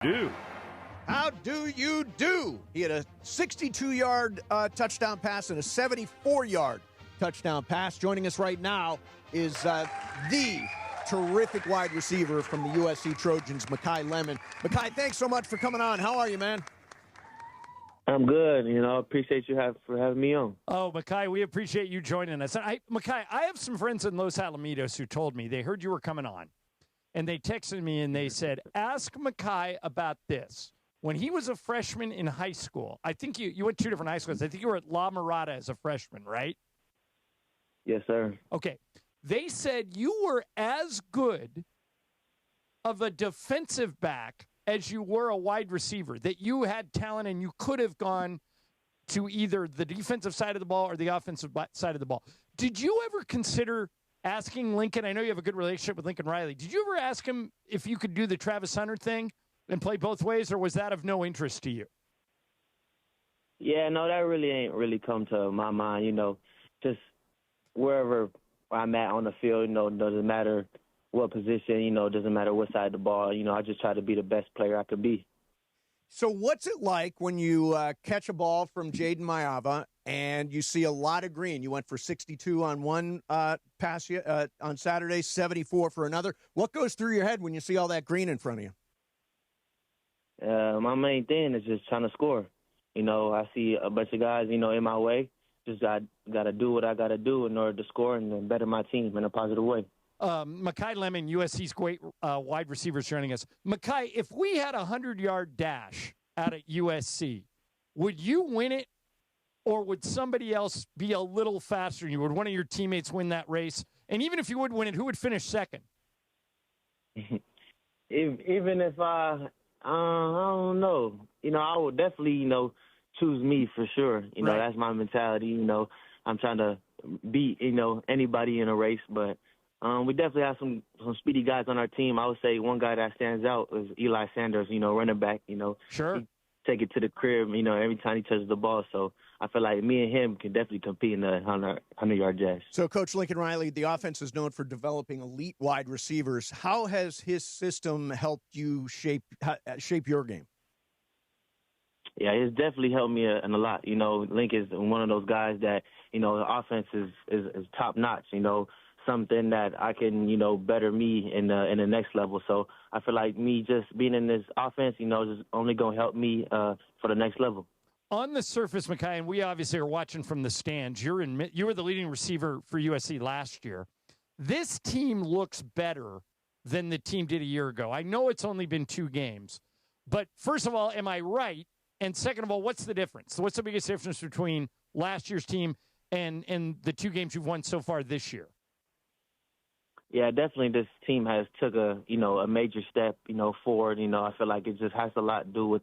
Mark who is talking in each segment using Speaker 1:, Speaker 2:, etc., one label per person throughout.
Speaker 1: Do.
Speaker 2: How do you do? He had a 62-yard touchdown pass and a 74-yard touchdown pass. Joining us right now is the terrific wide receiver from the USC Trojans, Makai Lemon. Makai, thanks so much for coming on. How are you, man?
Speaker 3: I'm good. Appreciate you for having me on.
Speaker 1: Oh, Makai, we appreciate you joining us. Makai, I have some friends in Los Alamitos who told me they heard you were coming on, and they texted me and they said, ask Makai about this. When he was a freshman in high school, I think you went to two different high schools. I think you were at La Mirada as a freshman, right?
Speaker 3: Yes, sir.
Speaker 1: Okay. They said you were as good of a defensive back as you were a wide receiver, that you had talent and you could have gone to either the defensive side of the ball or the offensive side of the ball. Did you ever consider asking Lincoln? I know you have a good relationship with Lincoln Riley. Did you ever ask him if you could do the Travis Hunter thing and play both ways, or was that of no interest to you?
Speaker 3: Yeah, no, that really ain't really come to my mind. Just wherever I'm at on the field, doesn't matter what position, doesn't matter what side of the ball. I just try to be the best player I could be.
Speaker 2: So what's it like when you catch a ball from Jaden Maiava and you see a lot of green? You went for 62 on one pass on Saturday, 74 for another. What goes through your head when you see all that green in front of you?
Speaker 3: My main thing is just trying to score. I see a bunch of guys, in my way. Just got to do what I got to do in order to score and better my team in a positive way.
Speaker 1: Makai Lemon, USC's great wide receivers joining us. Makai, if we had a 100-yard dash out at USC, would you win it, or would somebody else be a little faster than you? Would one of your teammates win that race? And even if you would win it, who would finish second?
Speaker 3: Even if I don't know. I would definitely, choose me for sure.
Speaker 1: Right.
Speaker 3: That's my mentality. I'm trying to beat, anybody in a race. But we definitely have some speedy guys on our team. I would say one guy that stands out is Eli Sanders, running back.
Speaker 1: Sure.
Speaker 3: He take it to the crib, every time he touches the ball. So I feel like me and him can definitely compete in the 100-yard dash.
Speaker 2: So, Coach Lincoln Riley, the offense is known for developing elite wide receivers. How has his system helped you shape your game?
Speaker 3: Yeah, it's definitely helped me a lot. Link is one of those guys that, the offense is top notch, something that I can, better me in the next level. So I feel like me just being in this offense, is only going to help me for the next level.
Speaker 1: On the surface, Makai, and we obviously are watching from the stands, you were the leading receiver for USC last year. This team looks better than the team did a year ago. I know it's only been 2 games, but first of all, am I right? And second of all, what's the difference? So what's the biggest difference between last year's team and the 2 games you've won so far this year?
Speaker 3: Yeah, definitely this team has took a major step, forward. I feel like it just has a lot to do with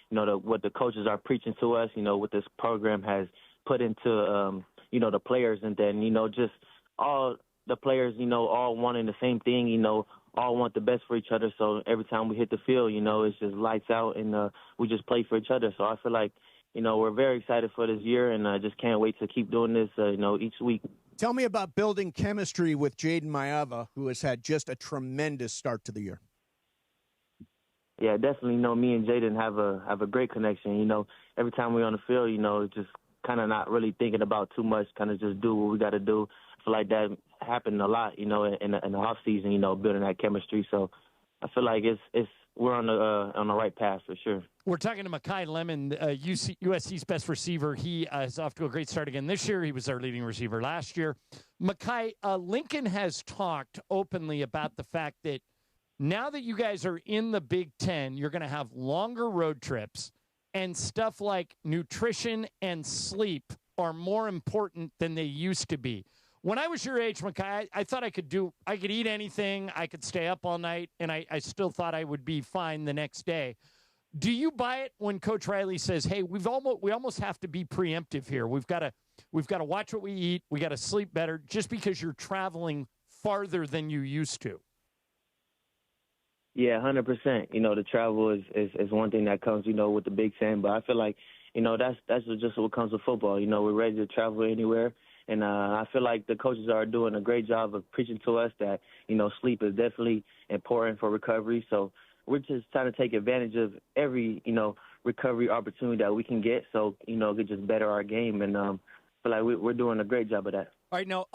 Speaker 3: what the coaches are preaching to us, what this program has put into, the players. And then, just all the players, all wanting the same thing, all want the best for each other. So every time we hit the field, it's just lights out and we just play for each other. So I feel like, we're very excited for this year and I just can't wait to keep doing this, each week.
Speaker 2: Tell me about building chemistry with Jaden Maiava, who has had just a tremendous start to the year.
Speaker 3: Yeah, definitely. Me and Jaden have a great connection. Every time we're on the field, just kind of not really thinking about too much, kind of just do what we got to do. I feel like that happened a lot, in the off season, building that chemistry. So I feel like we're on the right path for sure.
Speaker 1: We're talking to Makai Lemon, USC's best receiver. He is off to a great start again this year. He was our leading receiver last year. Makai, Lincoln has talked openly about the fact that now that you guys are in the Big Ten, you're going to have longer road trips, and stuff like nutrition and sleep are more important than they used to be. When I was your age, Makai, I thought I could eat anything, I could stay up all night, and I still thought I would be fine the next day. Do you buy it when Coach Riley says, "Hey, we almost have to be preemptive here. We've got to watch what we eat. We got to sleep better, just because you're traveling farther than you used to"?
Speaker 3: Yeah, 100%. The travel is one thing that comes, with the Big Ten. But I feel like, that's just what comes with football. We're ready to travel anywhere. And I feel like the coaches are doing a great job of preaching to us that, sleep is definitely important for recovery. So we're just trying to take advantage of every, recovery opportunity that we can get. So, we just better our game. And I feel like we're doing a great job of that.
Speaker 1: All right. Now,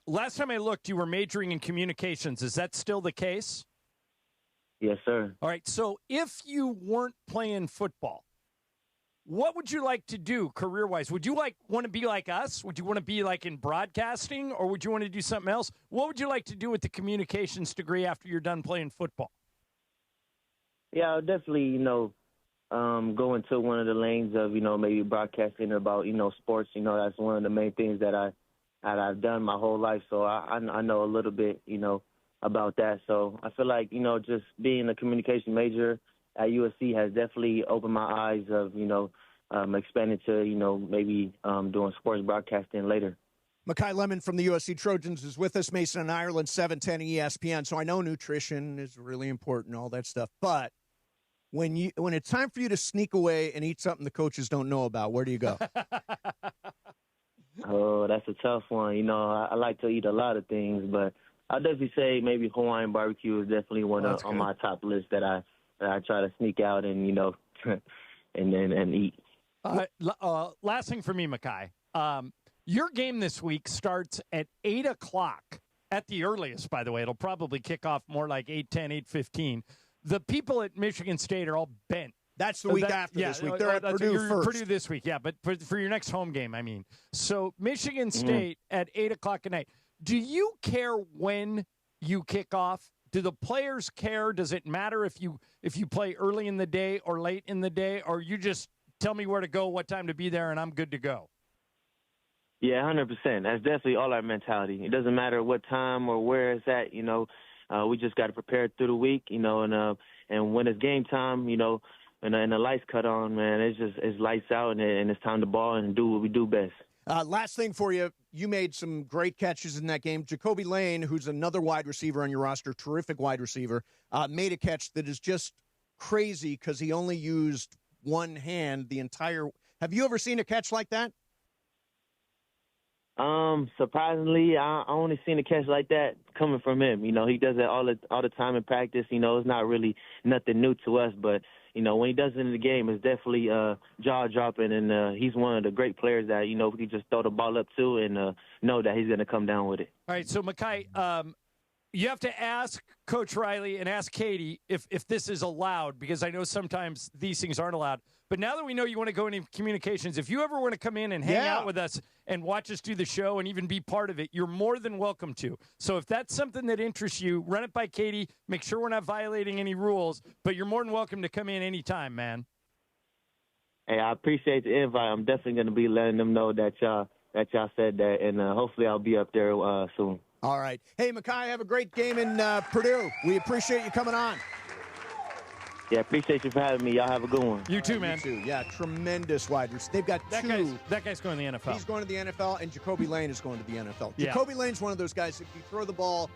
Speaker 1: last time I looked, you were majoring in communications. Is that still the case?
Speaker 3: Yes, sir.
Speaker 1: All right. So if you weren't playing football, what would you like to do career-wise? Would you want to be like us? Would you want to be like in broadcasting, or would you want to do something else? What would you like to do with the communications degree after you're done playing football?
Speaker 3: Yeah, I'll definitely, go into one of the lanes of, maybe broadcasting about, sports. That's one of the main things that I've done my whole life. So I know a little bit, about that. So I feel like, just being a communication major at USC has definitely opened my eyes of, expanding to, maybe doing sports broadcasting later.
Speaker 2: Makai Lemon from the USC Trojans is with us. Mason and Ireland, 710 ESPN. So I know nutrition is really important, all that stuff. But when it's time for you to sneak away and eat something the coaches don't know about, where do you go?
Speaker 3: Oh, that's a tough one. I like to eat a lot of things, but I'll definitely say maybe Hawaiian barbecue is definitely one on my top list that I try to sneak out and, and eat.
Speaker 1: Last thing for me, Makai. Your game this week starts at 8 o'clock at the earliest, by the way. It'll probably kick off more like 8:10, 8:15. The people at Michigan State are all bent.
Speaker 2: That's the week after this week. They're at Purdue first.
Speaker 1: Purdue this week, yeah, but for your next home game, I mean. So Michigan State at 8 o'clock at night. Do you care when you kick off? Do the players care? Does it matter if you play early in the day or late in the day, or you just tell me where to go, what time to be there, and I'm good to go?
Speaker 3: Yeah, 100%. That's definitely all our mentality. It doesn't matter what time or where it's at. We just got to prepare through the week. And when it's game time, and the lights cut on, man, it's lights out and it's time to ball and do what we do best.
Speaker 2: Last thing for you, you made some great catches in that game. Jacoby Lane, who's another wide receiver on your roster, terrific wide receiver, made a catch that is just crazy because he only used one hand the entire. Have you ever seen a catch like that?
Speaker 3: Surprisingly, I only seen a catch like that coming from him. He does it all the time in practice. It's not really nothing new to us, but when he does it in the game, it's definitely jaw dropping, and he's one of the great players that we can just throw the ball up to and know that he's going to come down with it.
Speaker 1: All right, so Makai, you have to ask Coach Riley and ask Katie if this is allowed, because I know sometimes these things aren't allowed. But now that we know you want to go into communications, if you ever want to come in and hang out with us and watch us do the show and even be part of it, you're more than welcome to. So if that's something that interests you, run it by Katie. Make sure we're not violating any rules, but you're more than welcome to come in anytime, man.
Speaker 3: Hey, I appreciate the invite. I'm definitely going to be letting them know that y'all said that, and hopefully I'll be up there soon.
Speaker 2: All right. Hey, Makai, have a great game in Purdue. We appreciate you coming on.
Speaker 3: Yeah, appreciate you for having me. Y'all have a good one.
Speaker 1: You too, man.
Speaker 2: You too. Yeah, tremendous wide receivers. They've got two.
Speaker 1: That guy's going to the NFL.
Speaker 2: He's going to the NFL, and Jacoby Lane is going to the NFL.
Speaker 1: Yeah.
Speaker 2: Jacoby Lane's one of those guys, if you throw the ball